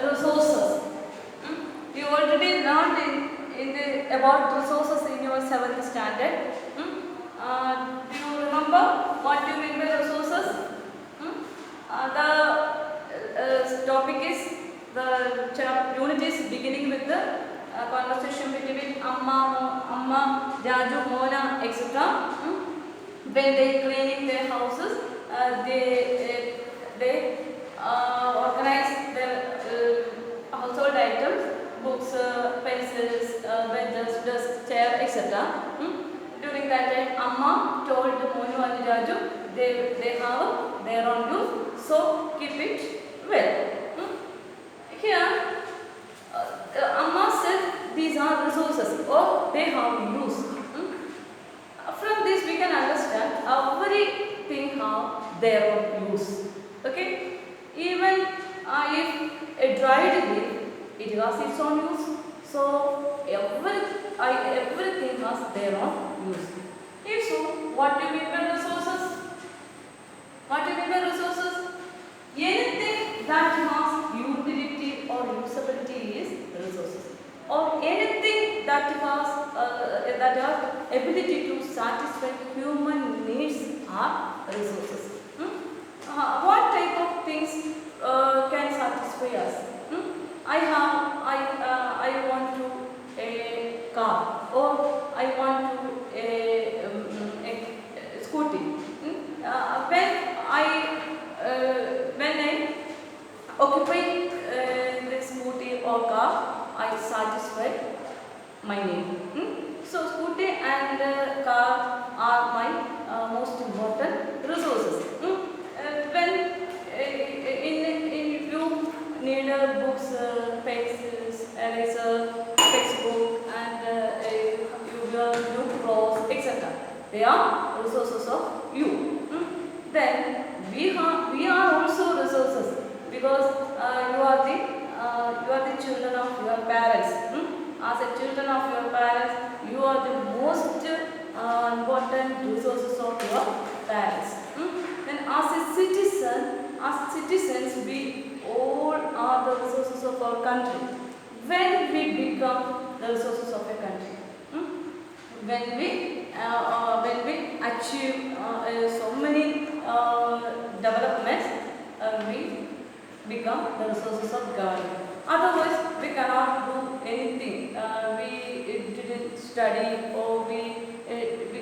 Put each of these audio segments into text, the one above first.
resources. You already learned about resources in your 7th standard. Do you remember what you mean by resources? The topic is, the unit is beginning with the conversation between Amma, Jaju, Mona, etc. When they cleaning their houses, they organize their household items, books, pencils, benches, desks, chair, etc. During that time, Amma told Monu and Jaju they have their own use, so keep it well. Here, Amma said these are resources or they have use. From this we can understand everything have their own use. Okay, even if a dried leaf, it has its own use. So everything has their own use. If so, what do you mean by resources? What do you mean by resources? Anything that has utility or usability is resources, or anything that has ability to satisfy human needs are resources. What type of things can satisfy us? I want to a car, or I want to a scooty. When I occupy the scooty or car, I satisfy my need. So scooty and car are my most important resources. When you need books, pencils, eraser, textbook, and new clothes, etc. They are resources of you. Then we are also resources, because you are the children of your parents. As a children of your parents, you are the most important resources of your parents. Then as citizens, we all are the resources of our country. When we become the resources of a country, when we achieve so many developments, we become the resources of government. Otherwise, we cannot do anything. We didn't study, or we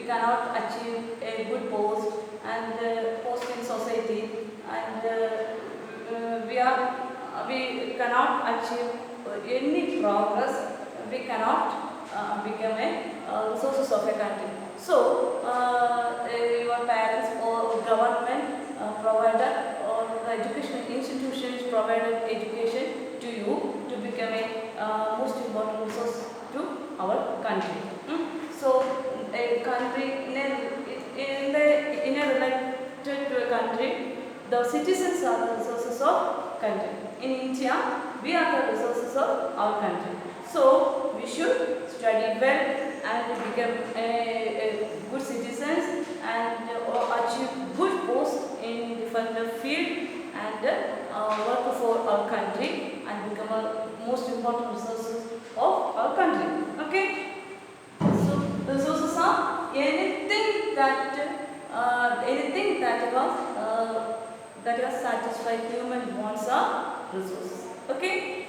cannot achieve a good post and post in society, and we cannot achieve any progress. We cannot become a resources of a country. So, your parents or government provided, or the education institutions provided education to you to become a most important resource to our country. So, a country in a related to a country, the citizens are the resources of country. In India, we are the resources of our country. So, we should study well and become a good citizens, and achieve good posts in different field, and work for our country, and become a most important resources of our country. Okay. So resources are anything that will satisfy human wants are resources. Okay.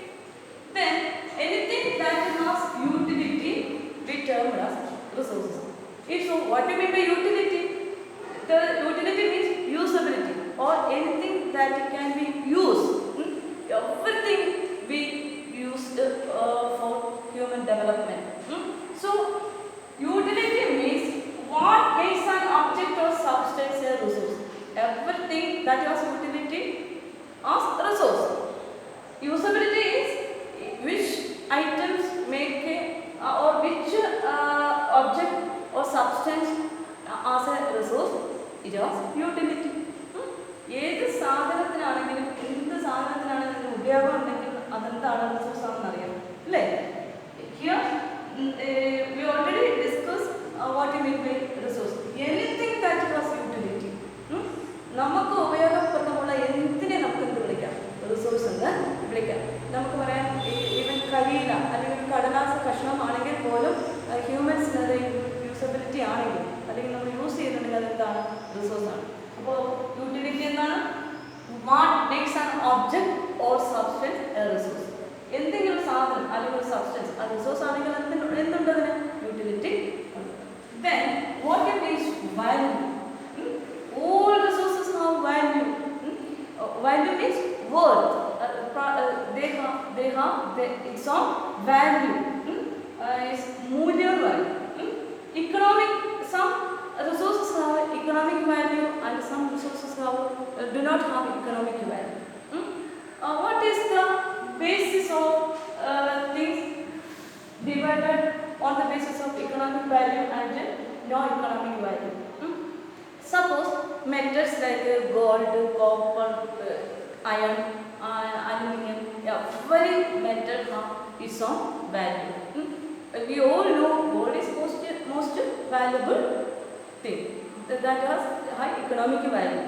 Then anything that has utility, we term as resources. So what do you mean by utility? The utility means usability, or anything that can be used. Everything we used for human development. So utility means what makes an object or substance a resource. Everything that has utility as resource. Usability is which items make or which object or substance as a resource, it has utility. ഏത് സാധനത്തിനാണെങ്കിലും എന്ത് സാധനത്തിനാണെങ്കിലും ഉപയോഗം ഉണ്ടെങ്കിൽ അതെന്താണ് resource ആണെന്ന് അറിയാം അല്ലേ? Here we already discussed what you mean by resource. Anything that has utility. നമുക്ക് ഉപയോഗപ്രദമുള്ള എന്തിനെ നമുക്ക് എന്ത് വിളിക്കാം? റിസോഴ്സ് എന്ന് വിളിക്കാം. object or substance a resource. എന്തെങ്കിലും സാധനം അല്ലെങ്കിൽ ഒരു സബ്സ്റ്റൻസ് ആ റിസോഴ്സ് ആണെങ്കിൽ എന്തുണ്ട് അതിന് യൂട്ടിലിറ്റി ഉണ്ട്. Then what it is value. All resources have value. Value means worth. They have its own value. Is मूल्य value. Economic, some resources have economic value and some resources do not have economic value. What is the basis of things divided on the basis of economic value and non-economic value? Suppose metals like gold, copper, iron, aluminum, every metal have its own value. We all know gold is most valuable thing that has high economic value.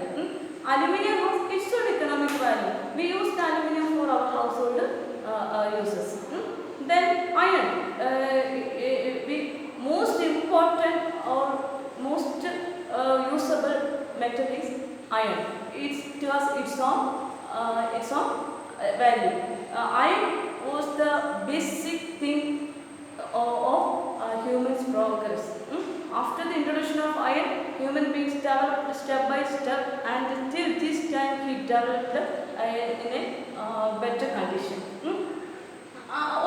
Aluminium has its own economic value. We use aluminium for our household uses. Then iron, most important or most usable metal is iron. It has its own value. Iron was the basic thing of human's progress. After the introduction of iron, human beings developed step by step, and till this time he developed in a better condition.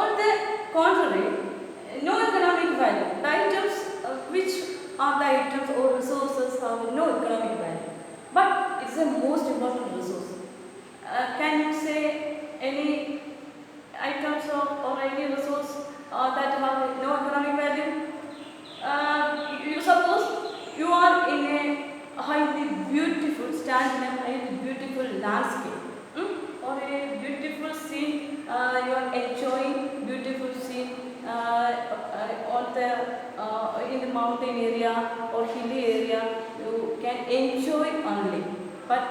On the contrary, no economic value. The items which are the items or resources have no economic value, but it's the most important resource. Can you say any items or any resource that have no economic value? You suppose you are in a highly beautiful, stand in a highly beautiful landscape, or a beautiful scene. You are enjoying beautiful scene on the in the mountain area or hilly area. You can enjoy only, but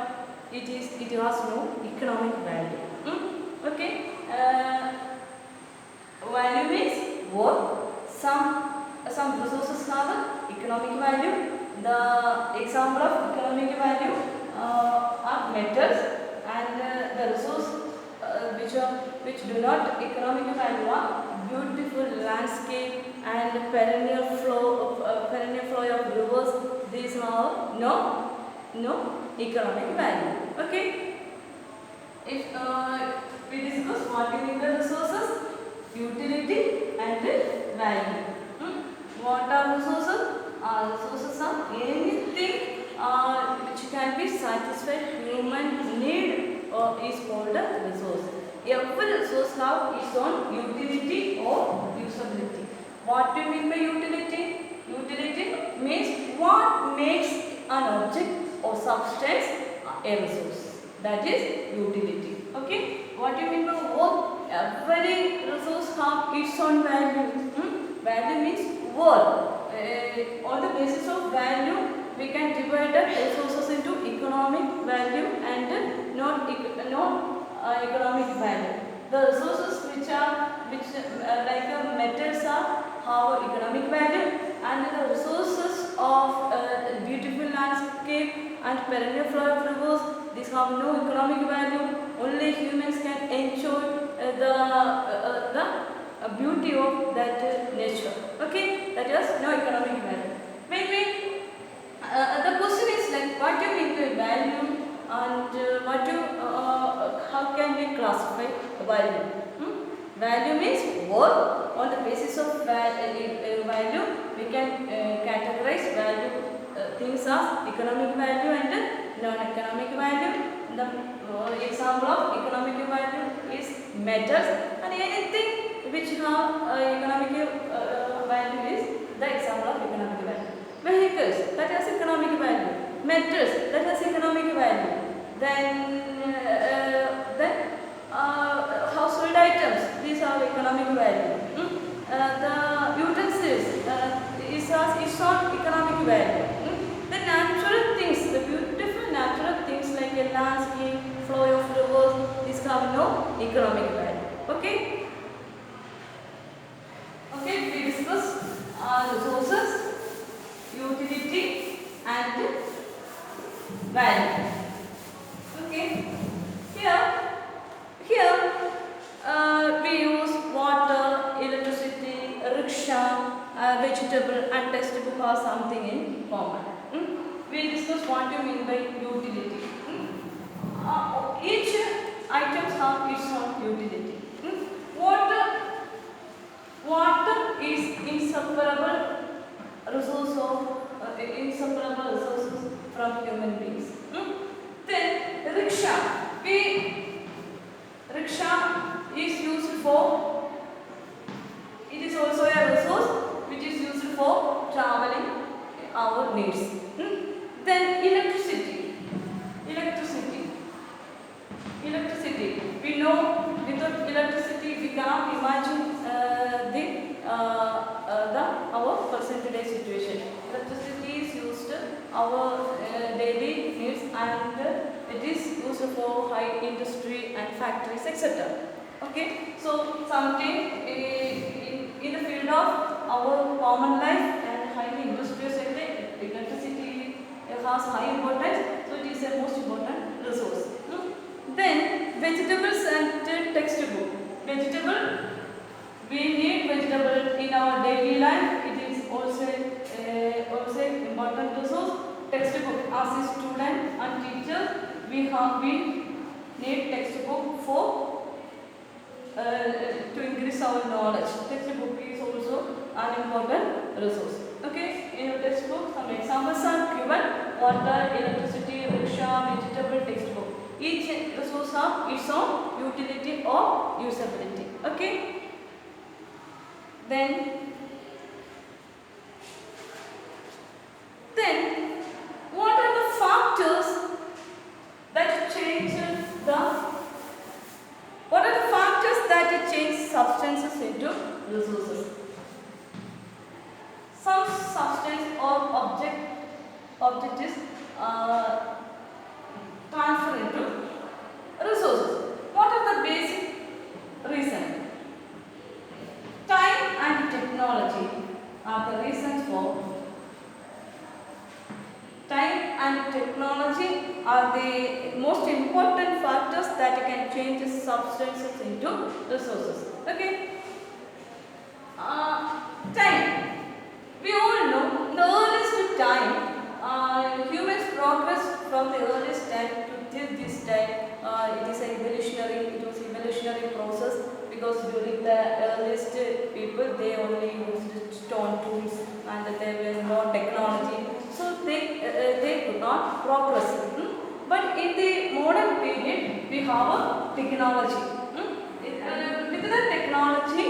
it has no economic value. Okay. Value means worth. Some resources have economic value. The example of economic value are metals, and the resource which do not economic value are beautiful landscape and perennial flow of rivers. These have no economic value. Okay. If we discuss what we mean by resources, utility and value. What are resources? Resources are anything which can be satisfied human need is called a resource. Every resource have its own utility or usability. What do you mean by utility? Utility means what makes an object or substance a resource. That is utility. Okay. What do you mean by worth? Every resource have its own value. Value means worth. On the basis of value, we can divide the resources into economic value and non-economic value. The resources which like metals have economic value, and the resources of beautiful landscape and perennial flow of rivers, these have no economic value. Only humans can enjoy the beauty of that nature. Okay, that has no economic value. When we the question is like, what do you mean by value, and how can we classify value? Value means worth. On the basis of value, we can categorize value things as economic value and non-economic value. The example of economic value is metals, and anything which have economic value is the example of economic value. Vehicles, that has economic value. Metals, that has economic value. Then household items, these have economic value. The utensils, it has its own economic value. The natural things, the beautiful natural things like a landscape, flow of rivers, these have no economic value. Okay. Okay, we discuss resources, utility and value. Okay, here vegetable and textbook are something in common. We discuss what you mean by utility. Each items have its own utility. Water is inseparable resources from human beings. Then rickshaw. Rickshaw is used for. It is also a resource which is used for traveling our needs. Then electricity. We know without electricity we cannot imagine our present day situation. Electricity is used our daily needs and it is used for high industry and factories, etc. Okay, so something in the field of our common life and highly industrial sector, electricity has high importance, so it is a most important resource. Then vegetables and textbook. We need vegetable in our daily life. It is also important resource. Textbook, as a student and teacher, we need textbook for to increase our knowledge. Textbook is also an important resource. Okay, in your textbook, some examples are given: water, electricity, rickshaw, vegetable, textbook. Each resource has its own utility or usability. Okay. Then what are the factors that change substances into resources? Some substance or object is transferred into resources. What are the basic reasons? Time and technology are the reasons for. Time and technology are the most important factors that can change substances into resources. Okay. Time. We all know the earliest time humans progress from the earliest time to till this time. It was evolutionary process, because during the earliest people they only used stone tools and there was no technology, so they could not progress. But in the modern period we have a technology. With the technology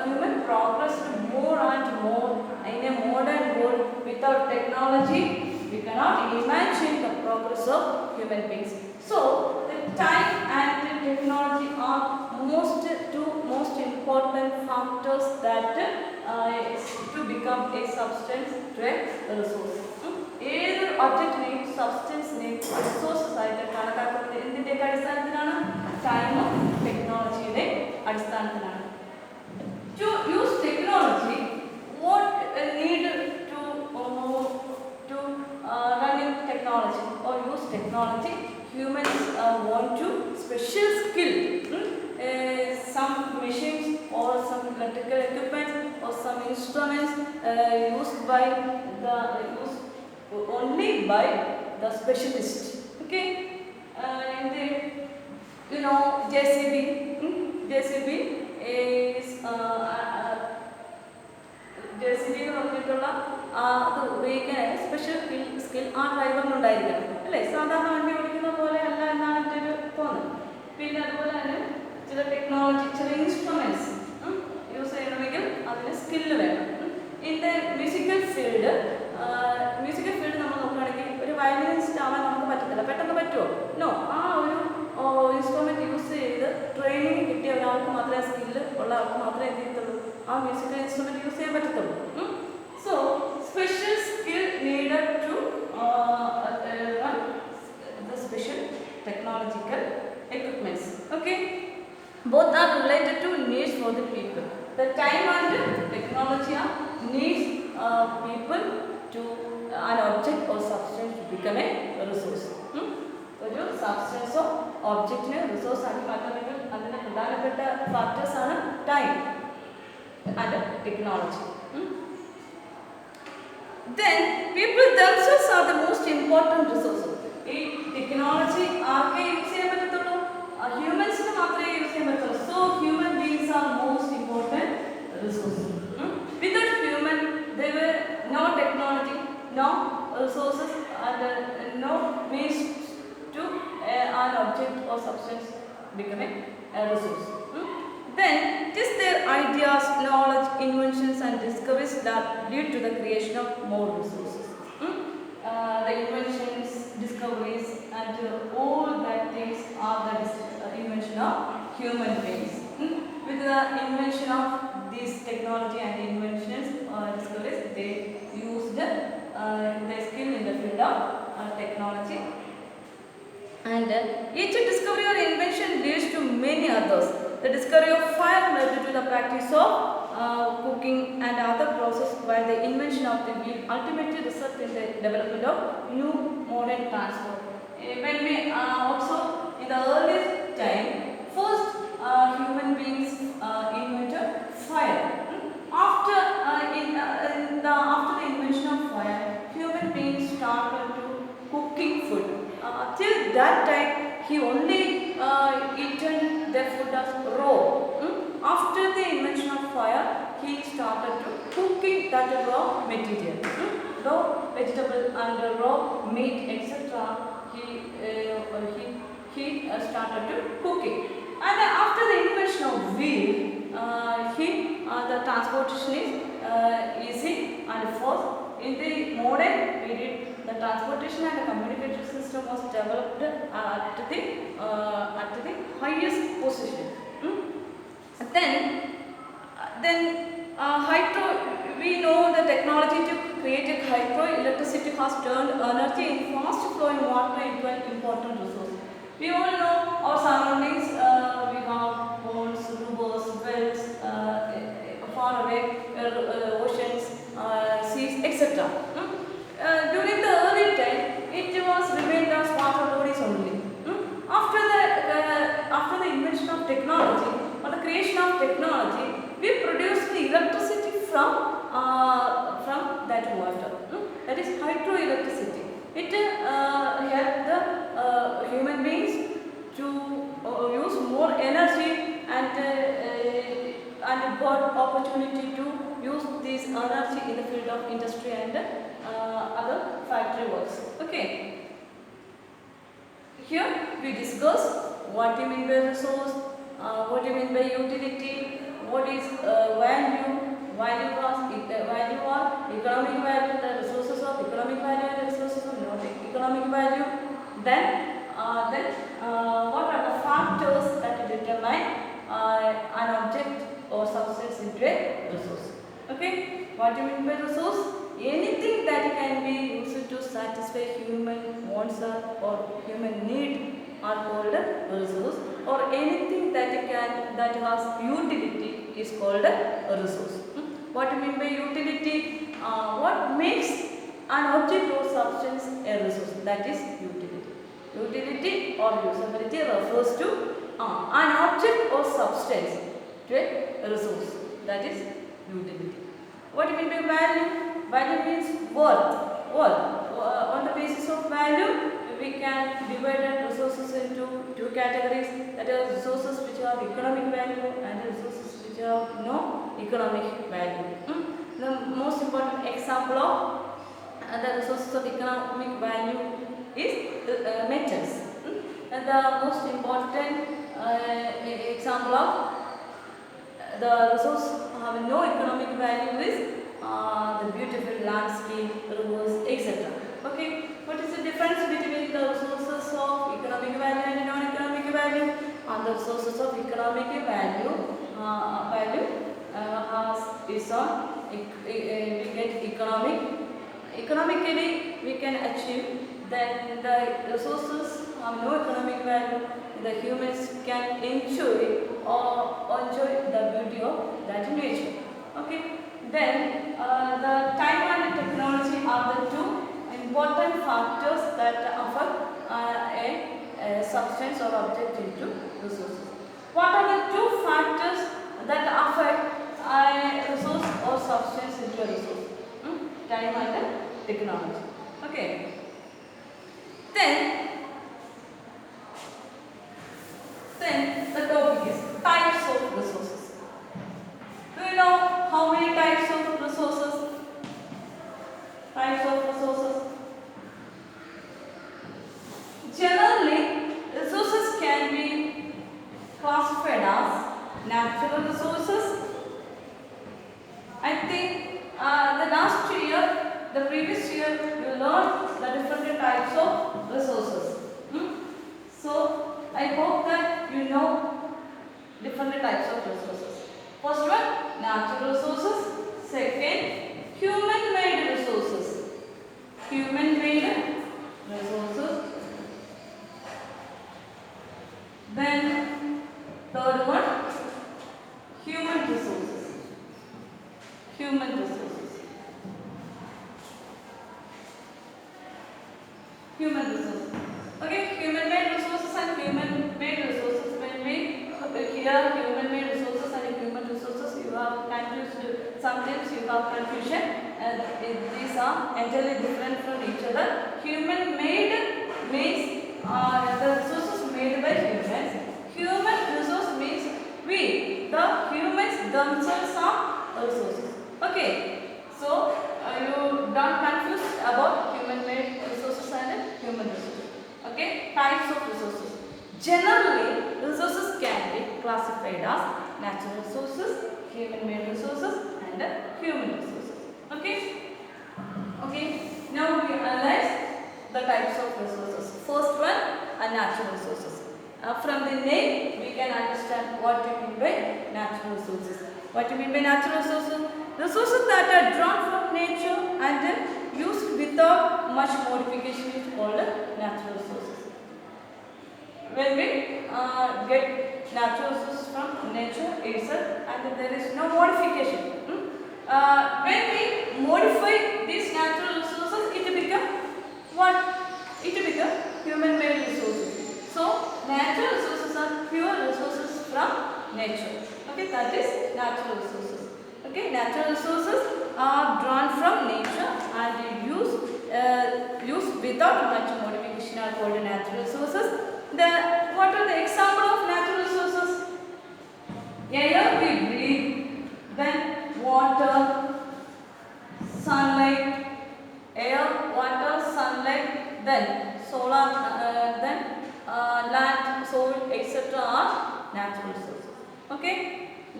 human progressed more and more. In a modern world without technology we cannot imagine the progress of human beings. So the time and the technology are two most important factors that to become a substance to a resource. ഏതൊരു ഒബ്ജക്റ്റിനെയും സബ്സ്റ്റൻസിനെയും resources ആയിട്ട് കണക്കാക്കുന്നത് എന്തിൻ്റെയൊക്കെ അടിസ്ഥാനത്തിലാണ്? ടൈമും ടെക്നോളജിയുടെ അടിസ്ഥാനത്തിലാണ്. To use technology, what needed to run in technology or use technology, humans want to special skill. Some machines or some electrical equipment or some instruments only by the specialist. Okay, JCB is JCB എന്ന് പറഞ്ഞിട്ടുള്ള അത് ഉപയോഗിക്കാൻ special skill ആ ഡ്രൈവറിനുണ്ടായിരിക്കണം അല്ലേ? സാധാരണ വണ്ടി ഓടിക്കുന്ന പോലെ അല്ല എന്നാണ് എൻ്റെ ഒരു തോന്നൽ. പിന്നെ അതുപോലെ തന്നെ ചില ടെക്നോളജി, ചില ഇൻസ്ട്രുമെൻറ്റ്സ് യൂസ് ചെയ്യണമെങ്കിൽ അതിന് സ്കില്ല് വേണം. ഇൻ ദ മ്യൂസിക്കൽ ഫീൽഡ് നമ്മൾ നോക്കുകയാണെങ്കിൽ ഒരു വയലിനിസ്റ്റ് ആവാൻ നമുക്ക് പറ്റത്തില്ല. പെട്ടെന്ന് പറ്റുമോ? നോ. ആ ഒരു ഇൻസ്ട്രുമെൻറ്റ് യൂസ് ചെയ്ത് ട്രെയിനിങ് കിട്ടിയ ഒരാൾക്ക് മാത്രമേ, സ്കില്ല് ഉള്ള ആൾക്ക് മാത്രമേ എന്ത് ചെയ്യത്തുള്ളൂ, ആ മ്യൂസിക്കൽ ഇൻസ്ട്രുമെൻറ്റ് യൂസ് ചെയ്യാൻ പറ്റത്തുള്ളൂ. So special skill needed to run the special technological equipments. Okay, both are related to needs for the people. The time and technology are needs people to an object or substance to become a resource. ഒരു സബ്സ്റ്റൻസോ ഒബ്ജക്റ്റിനെ resource ആക്കി മാറ്റണമെങ്കിൽ അതിൻ്റെ പ്രധാനപ്പെട്ട factors ആണ് time and technology. Then people themselves are the most important resources. ഈ technology ആർക്കെ use ചെയ്യാൻ പറ്റത്തുള്ളൂ? ഹ്യൂമൻസിന് മാത്രമേ യൂസ് ചെയ്യാൻ പറ്റുള്ളൂ. So human beings are most important resource. Without human, there were no technology, no resources, and no means to an object or substance becoming a resource. Then it is their ideas, knowledge, inventions and discoveries that lead to the creation of more resources. The inventions, discoveries and all that things are the invention of human beings. With the invention of this technology and inventions or discoveries, they used their skill in the field of technology. And each discovery or invention leads to many others. The discovery of fire led to the practice of cooking and other processes, while the invention of the wheel ultimately resulted in the development of new modern transport. When we observe in the earliest time, first human beings invented fire. After the invention of fire, human beings started to cooking food. Till that time, he only eaten their food as raw. After the invention of fire, he started to cooking that raw material, raw vegetable and raw meat, etc. He started to cooking. And after the invention of wheel, the transportation is easy and fast. In the modern period, the transportation and the communication system was developed at the highest position. Then hydro. We know the technology to create a hydroelectricity has turned energy in fast flowing water into an important resource. We all know our surroundings. We have ponds, rivers, wells, far away oceans, seas, etc. During the early time, it was remained as water bodies only. After the invention of technology or the creation of technology, we produce the electricity from that water. That is hydroelectricity. It helped the human beings to use more energy and got opportunity to use this energy in the field of industry and other factory works. Okay. Here we discuss what you mean by resource, what you mean by utility, what is value are economic value, the resources of economic value and the resources of non-economic value. Then what are the factors that determine an object or substance into a resource? Okay, what do you mean by resource? Anything that can be used to satisfy human wants or human need are called a resource, or anything that has utility is called a resource. What do you mean by utility? What makes an object or substance a resource? That is utility. Utility or usability refers to an object or substance to a resource. That is utility. What do you mean by value? Value means worth. On the basis of value, we can divide resources into two categories. That are resources which have economic value and resources which have no economic value. The most important example of the resources of economic value is metals. And the most important example of the resource having no economic value is the beautiful landscape, rivers, etc. Okay, what is the difference between the resources of economic value and non-economic value? And the resources of economic value is on we get economically we can achieve. Then the resources have no economic value. The humans can enjoy the beauty of that nature. Okay. Then the time and technology are the two important factors that affect a substance or object into resources. What are the two factors that affect a resource or substance into a resource. Time and technology. Okay. Then the topic is types of resources. Do you know how many types of resources? Types of resources. Generally, resources can be classified as natural resources. I think the previous year, you learned the different types of resources. So, I hope that you know different types of resources. First one, natural resources. Second, human-made resources. Human-made resources. Then, third one, human resources. Human resources. Human resources. Okay, human-made resources and human-made resources. When we hear human-made resources and human resources, you are confused. Sometimes you have confusion. These are entirely different from each other. Human-made means the resources made by humans. Human resource means we, the humans themselves are resources. Okay, so you don't confuse about human-made resources and human resources. Okay, types of resources. Generally, resources can be classified as natural resources, human-made resources, and human resources. Okay. Okay. Now we analyze the types of resources. First one, natural resources. From the name, we can understand what we mean by natural resources. What do you mean by natural resources? Resources that are drawn from nature and used without much modification is called natural resources. When we get natural resources from nature itself and there is no modification. When we modify these natural resources, it becomes what? It becomes human-made resources. So, natural resources are pure resources from nature. Okay, that is natural resources. Okay, natural resources are drawn from nature and used without much modification are called natural resources. What are the example of natural resources? Air we breathe, then water, sunlight, air, water, sunlight, then solar, then land, soil, etc. are natural resources. Okay?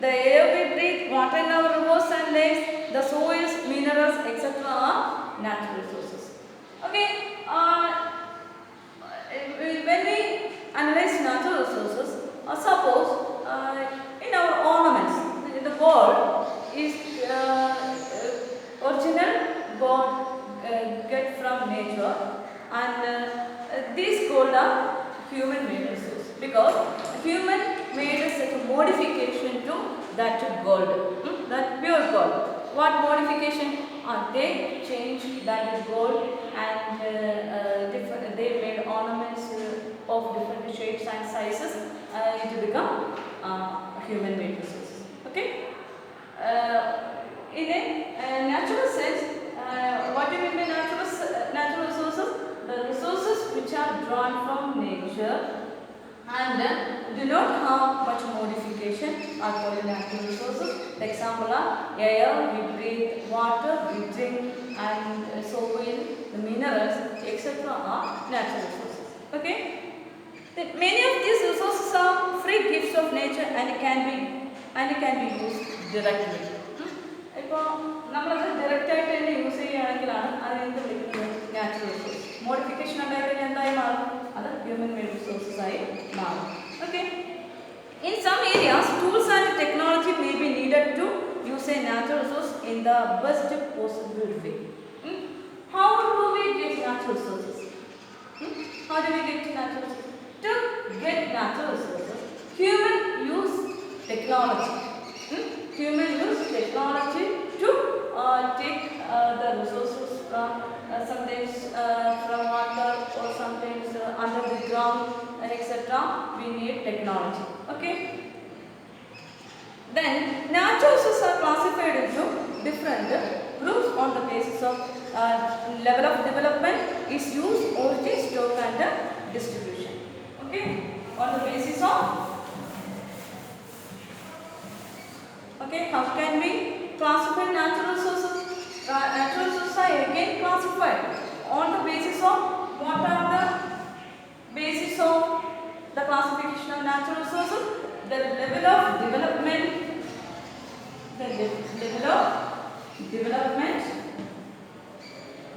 The air we breathe, water in our rivers and lakes, the soils, minerals, etc. are natural resources. Okay? When we analyze natural resources, suppose in our ornaments, the gold is original gold get from nature, and these gold are human-made resources because human made such a modification to that gold, that pure gold. What modification? They changed that gold and they made ornaments of different shapes and sizes. It become human-made resources. Okay. In a natural sense, what do you mean by natural resources? The resources which are drawn from nature and do not have much modification are called natural resources. The example are air, we breathe, water, we drink, and soil, the minerals, etc. are natural resources. Okay? Many of these resources are free gifts of nature and can be used directly. ഇപ്പോൾ നമ്മളത് ഡയറക്റ്റായിട്ട് തന്നെ use ചെയ്യുകയാണെങ്കിലാണ് അതിനെന്ത് വിളിക്കുന്നത് natural resource. Modification ഉണ്ടായിട്ട് എന്തായി മാറും? അത് ഹ്യൂമൻ മെയ്ഡ് റിസോഴ്സസ് ആയി മാറും. Okay. In some areas, tools and technology may be needed to use a natural resource in the best possible way. How do we get natural resources? How do we get natural resources? To get natural resources, human use technology. Human use technology to take the resources from sometimes from water or sometimes under the ground, etc. We need technology. Okay. Then natural natural resources are classified into different groups on the basis of level of development, its use, origin, stock and distribution. Okay, on the basis of, okay, how can we classify natural resources? Natural resources are again classified on the basis of, what are the basis of the classification of natural resources? The level of development, the level of development,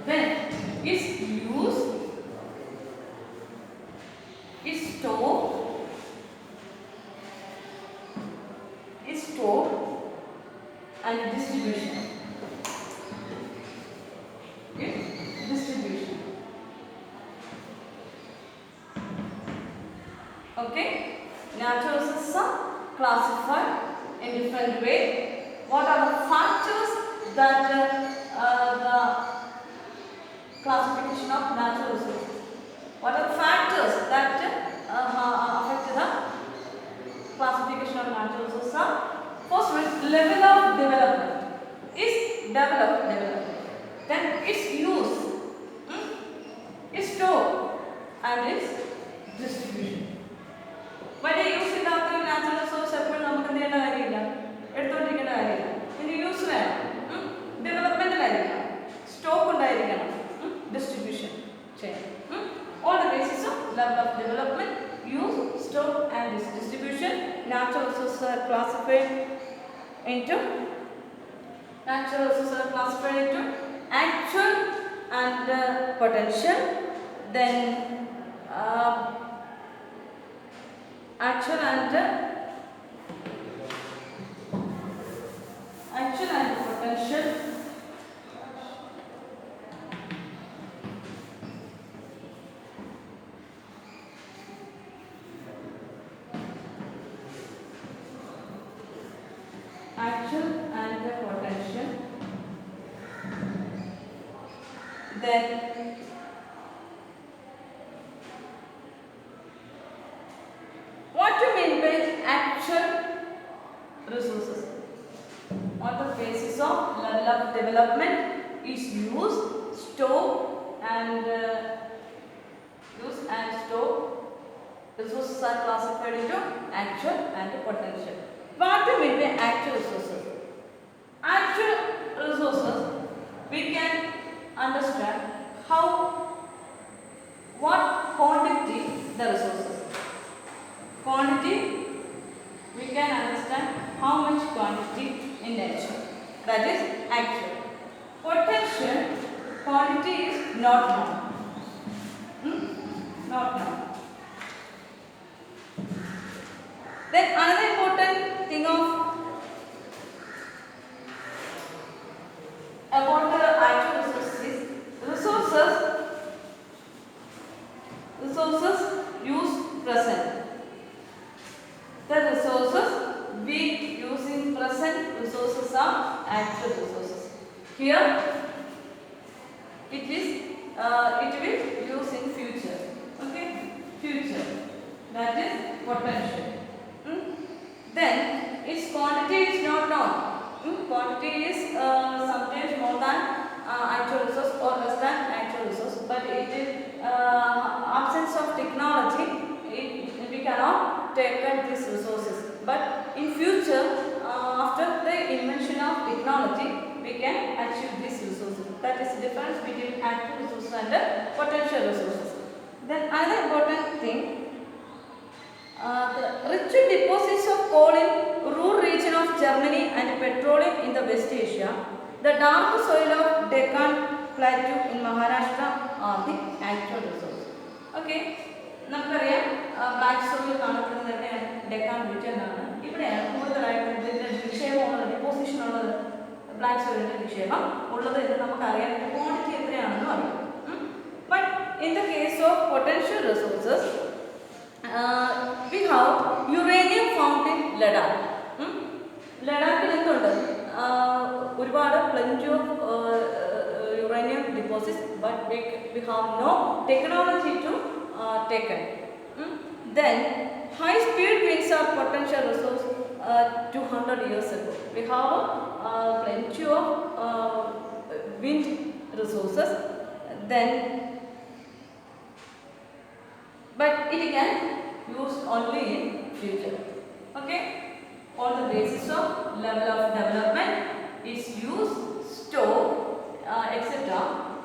then its use, its store, and distribution. Okay? Distribution. Okay? Natural resources are classified in different way. What are the factors that the classification of natural resources? What are the factors that affect the classification of natural resources? First one is level of development. Is development. Then its use, its store, and its distribution. വലിയ use ഇല്ലാത്ത ഒരു natural resource എപ്പോഴും നമുക്ക് എന്ത് ചെയ്യേണ്ട കാര്യമില്ല, എടുത്തോണ്ടിരിക്കേണ്ട കാര്യമില്ല. ഇതിന് യൂസ് വേണം, ഡെവലപ്മെന്റിലായിരിക്കണം, സ്റ്റോക്ക് ഉണ്ടായിരിക്കണം, ഡിസ്ട്രിബ്യൂഷൻ ചെയ്യണം. All the basis of level of development, use, stock and distribution. Natural resources are classified into actual and potential. Then actual and potential. Actual and potential. Then what do you mean by actual resources? On the basis of level of development, its use, store and resources are classified into actual and potential. What do you mean by actual resources? Actual resources, we can understand what quantity the resources. Quantity, we can understand how much quantity in nature. That is actual. Potential, quantity is not known. Not known. Then another important thing about the actual resources is resources use present. The resources we use in present resources are actual resources. Here it will use in future. Okay, future. That is potential. Then its quantity is not known. Quantity is sometimes more than actual resource or less than actual resource, but it is absence of technology. We cannot take these resources. But in future, after the invention of technology, we can achieve these resources. That is the difference between actual resources and potential resources. Then another important thing. The rich deposits of coal in rural region of Germany and petroleum in the West Asia, the dark soil of Deccan Plateau in Maharashtra are the actual resources. Okay, നമുക്കറിയാം black soil കാണപ്പെടുന്നത് എവിടെയാണ്? ഡെക്കാൻ റീജിയനിലാണ്. ഇവിടെയാണ് കൂടുതലായിട്ട് ഇതിൻ്റെ നിക്ഷേപമുള്ളത്, deposition ഉള്ളത്, black സോയിലിൻ്റെ നിക്ഷേപം ഉള്ളത് എന്ന് നമുക്കറിയാം. ക്വാണ്ടിറ്റി എത്രയാണെന്ന് അറിയാം. But in the case of potential resources, we have uranium found in Ladakh. ലഡാക്കിൽ എന്തുണ്ട്? ഒരുപാട് plenty of uranium deposits, but we have no technology to take it. Then high speed winds are potential resource 200 years ago. We have plenty of wind resources. Then, but it can used only in future. Okay. On the basis of level of development, is used, store, etc.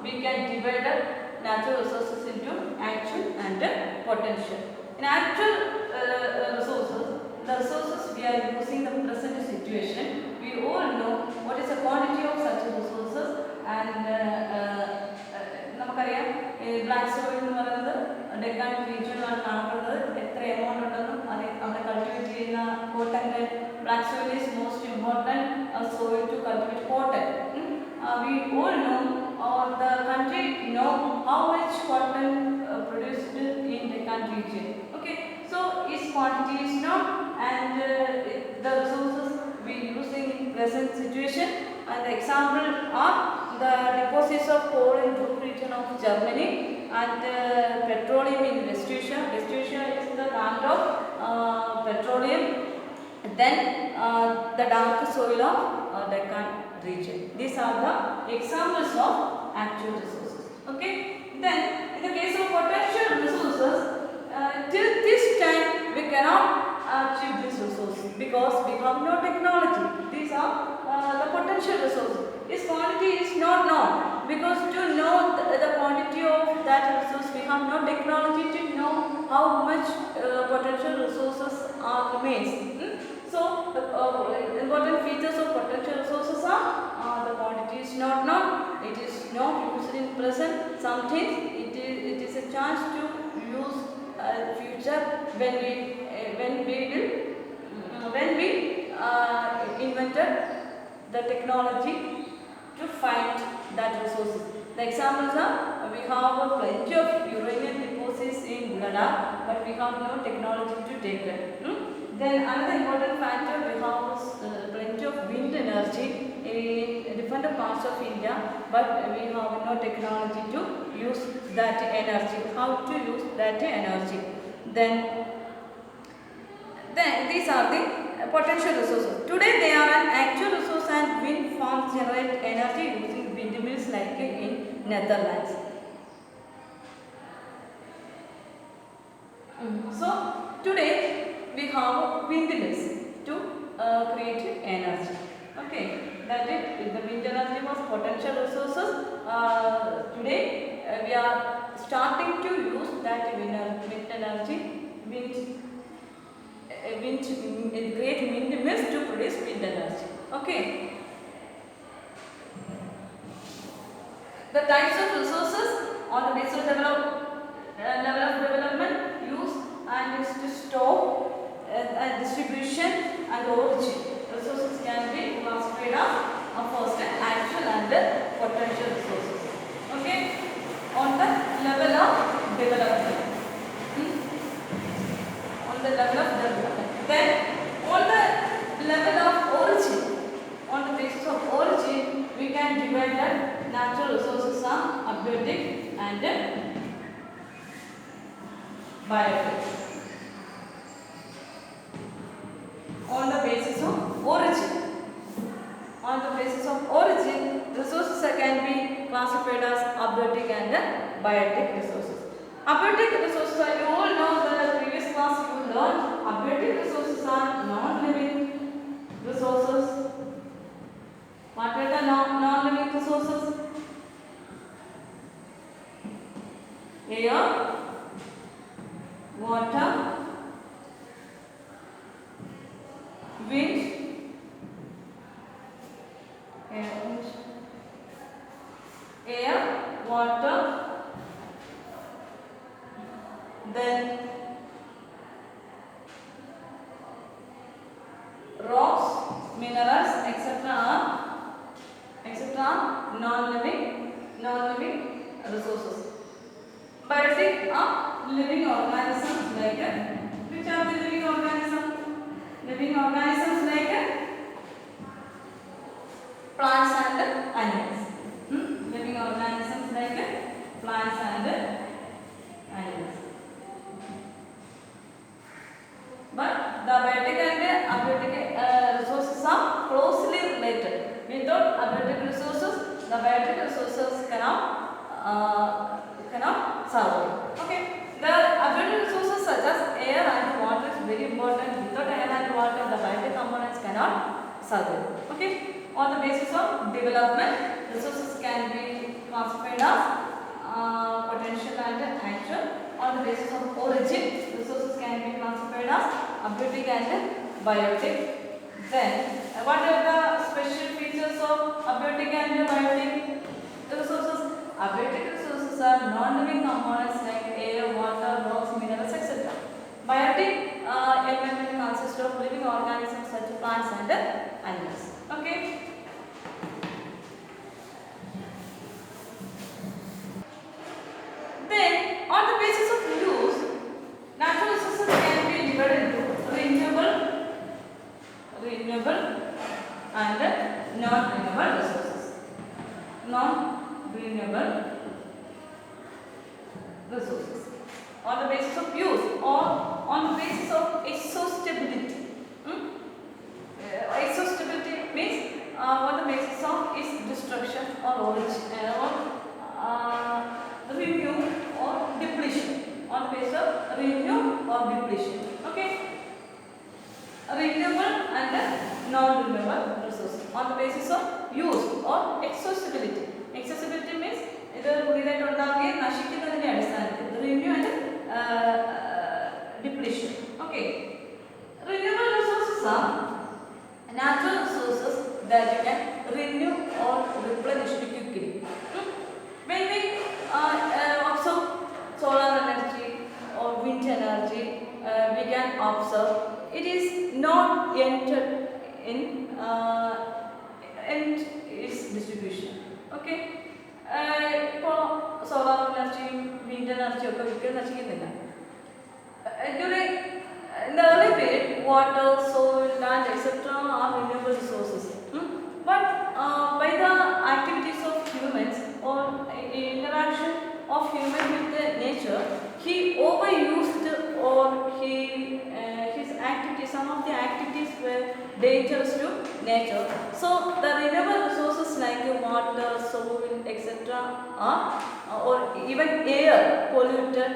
We can divide the natural resources into actual and potential. In actual resources, the resources we are using the present situation, we all know what is the quantity of such resources, and നമുക്കറിയാം black soil എന്ന് പറയുന്നത് ഡെക്കാൻ റീജിയനിലാണ് കാണപ്പെടുന്നത്. എത്ര amount ഉണ്ടെന്നും അത് അവിടെ cultivate ചെയ്യുന്ന കോട്ടൻ്റെ black soil is most important soil to cultivate cotton. We all know, or the country know how much cotton produced in Deccan region. Okay, so its quantity is known, and the resources we use in present situation. And the example are the deposits of coal in Ruhr region of Germany, and petroleum in West Asia. West Asia is the land of petroleum. Then the dark soil of Deccan region. These are the examples of actual resources. Okay. Then in the case of potential resources, till this time we cannot achieve these resources because we have no technology. These are the potential resources. Its quantity is not known, because to know the quantity of that resource we have no technology to know how much potential resources are remains. So important features of potential resources are the quantity is not known, it is not used in present. Sometimes it is a chance to use future when we invented the technology to find that resources. The examples are, we have plenty of uranium deposits in Ladakh, but we have no technology to take it. Then another important factor, we have plenty of wind energy in different parts of India, but we have no technology to use that energy. How to use that energy? Then these are the potential resources. Today they are an actual resource, and wind farms generate energy using windmills like in Netherlands. So today we have windmills to create energy. Okay, that is, the wind energy was potential resources. Today we are starting to use that wind energy, create windmills to produce wind energy. Okay. The types of resources on the basis of level of development, use and is to store, distribution and origin. Resources can be classified as first actual and potential resources. Okay. On the level of development. On the level of development. Then on the level of origin, on the basis of origin, we can divide that natural resources are abiotic and biotic. On the basis of origin, resources can be classified as abiotic and biotic resources. Abiotic resources are, you all know, the previous class you learned, abiotic resources are non-living resources. What are the non-living resources? Air, water, wind, water, then rocks, minerals, etc. non-living resources. Biotic are living organisms like which are the living organisms? Living organisms like plants and animals. Living organisms like plants and animals. But the abiotic and abiotic cannot survive. Okay. The abundant resources such as air and water is very important. Without air and water, the biotic components cannot survive. Okay. On the basis of development, resources can be classified as potential and actual. On the basis of origin, resources can be classified as abiotic and biotic. Then, what are the special features of abiotic and biotic resources? Abiotic resources are non-living components like air, water, rocks, minerals, etc. Biotic environment consists of living organisms such as plants and animals. Okay. Then, on the basis of use, natural resources can be divided into renewable and non-renewable resources. Non-renewable resources. On the basis of use or on the basis of exhaustibility. Exhaustibility means on the basis of its destruction or origin renew or depletion. On the basis of renew or depletion. Okay. Renewable and non-renewable resources. On the basis of use or accessibility. Accessibility means either renew and depletion. Okay. Renewable resources are natural resources that you can renew or replenish quickly. When we observe solar energy or wind energy, we can observe it is not entered in its distribution. Okay. For solar energy, wind energy, during in the early period, water, soil, land, etc. are renewable resources. But by the activities of humans or interaction of human with the nature, he overused or his activities. Some of the activities were dangerous to nature. So the renewable resources like water, soil, etc. are or even air polluted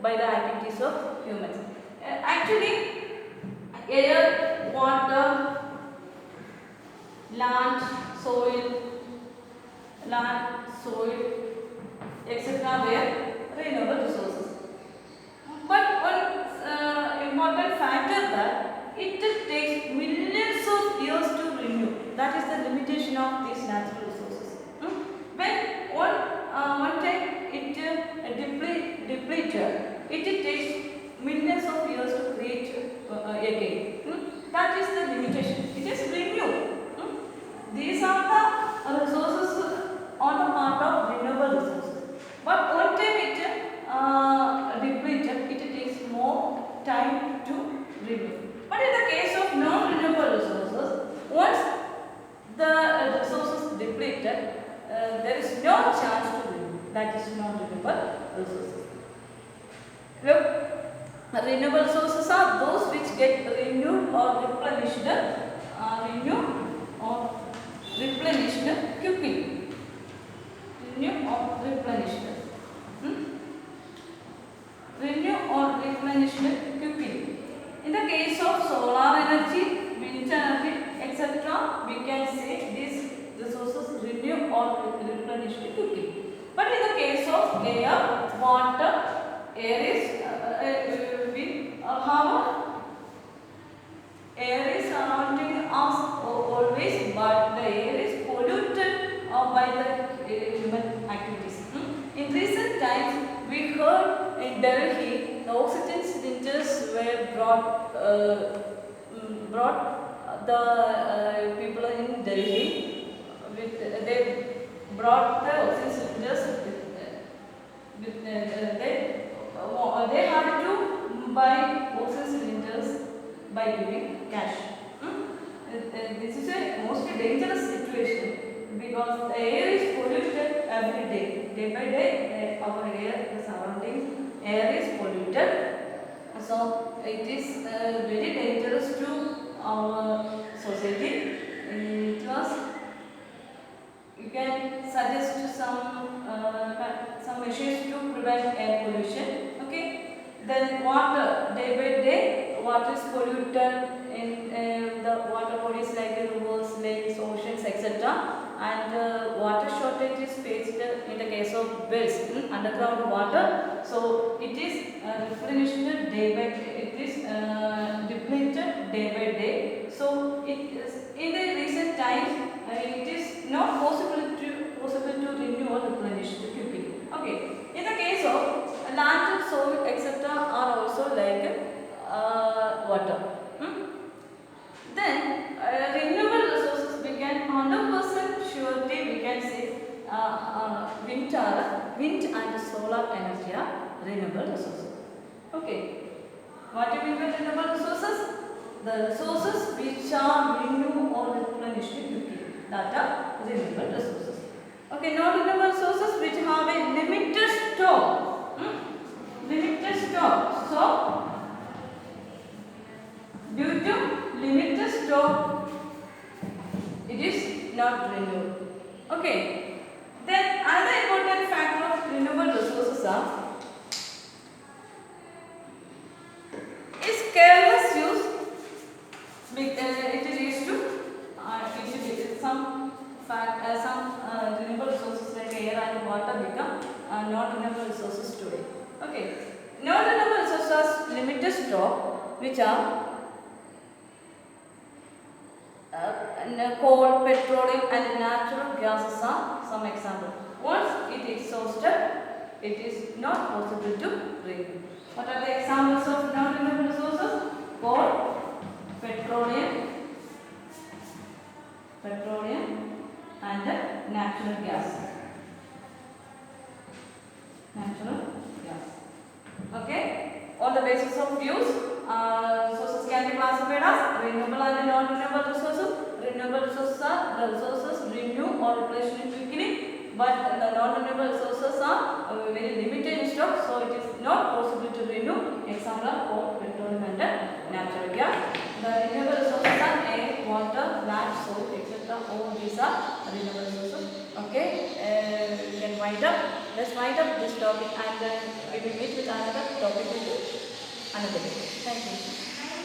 by the activities of humans. Actually, air, water, land, soil, etc. were renewable resources. But one important factor that it takes millions of years to renew. That is the limitation of these natural resources. When one time it depleted, it takes millions of years to create again. That is the limitation. It is renewed. These are the resources on the part of renewable resources. But one time it depleted, it takes more time to renew. But in the case of non-renewable resources, once the resources depleted, there is no chance to renew. That is non-renewable resources. Look, renewable resources are those which get renewed or replenished quickly. Renew or replenished. Renew or replenished quickly. In the case of solar energy, wind energy, etc., we can say these resources renew or replenish quickly. But in the case of air, water, air is air is surrounding us always, but the air is polluted by the human activities. In recent times, we heard in Delhi the oxygen cylinders were brought the people in Delhi they brought the oxygen cylinders they had to buy oxygen cylinders by giving cash. This is a most dangerous situation because the air is polluted every day. Day by day, our air, the surrounding air is polluted. So it is very dangerous to our society. It can suggest some measures to prevent air pollution. Okay. Then water, day by day, water is polluted in the water bodies like rivers, lakes, oceans, etc. And water shortage is faced in the case of wells, underground water. So it is replenished day by day. It is depleted day by day. So it is in the recent times it is not possible to renew or replenish quickly. Okay. In the case of land, soil, etc. are also like water. Then renewable resources we can 100% surety we can say wind and solar energy are renewable resources. Okay. What do you mean by renewable resources? The resources which are renew or replenished quickly. That are renewable resources. Okay, non-renewable resources which have a limited stock. Limited stock. So, due to limited stock, it is not renewed. Okay. Then another important factor of renewable resources is careless use. It leads to some renewable resources like air and water become non-renewable resources today. Okay. Non-renewable resources limited stock, which are coal, petroleum and natural gases are some examples. Once it is exhausted, it is not possible to renew. What are the examples of non-renewable resources? Coal, petroleum and natural gas. Okay. On the basis of use, resources can be classified as renewable and non-renewable resources. Renewable resources are the resources renew or replenish quickly, but the non-renewable resources are very limited in stock, so it is not possible to renew. Example are coal, petroleum and natural gas. The renewable resources are air, water, land, soil, etc. All these are renewable resources. Okay, we can wind up. Let's wind up this topic and we will meet with another topic with another day. Thank you.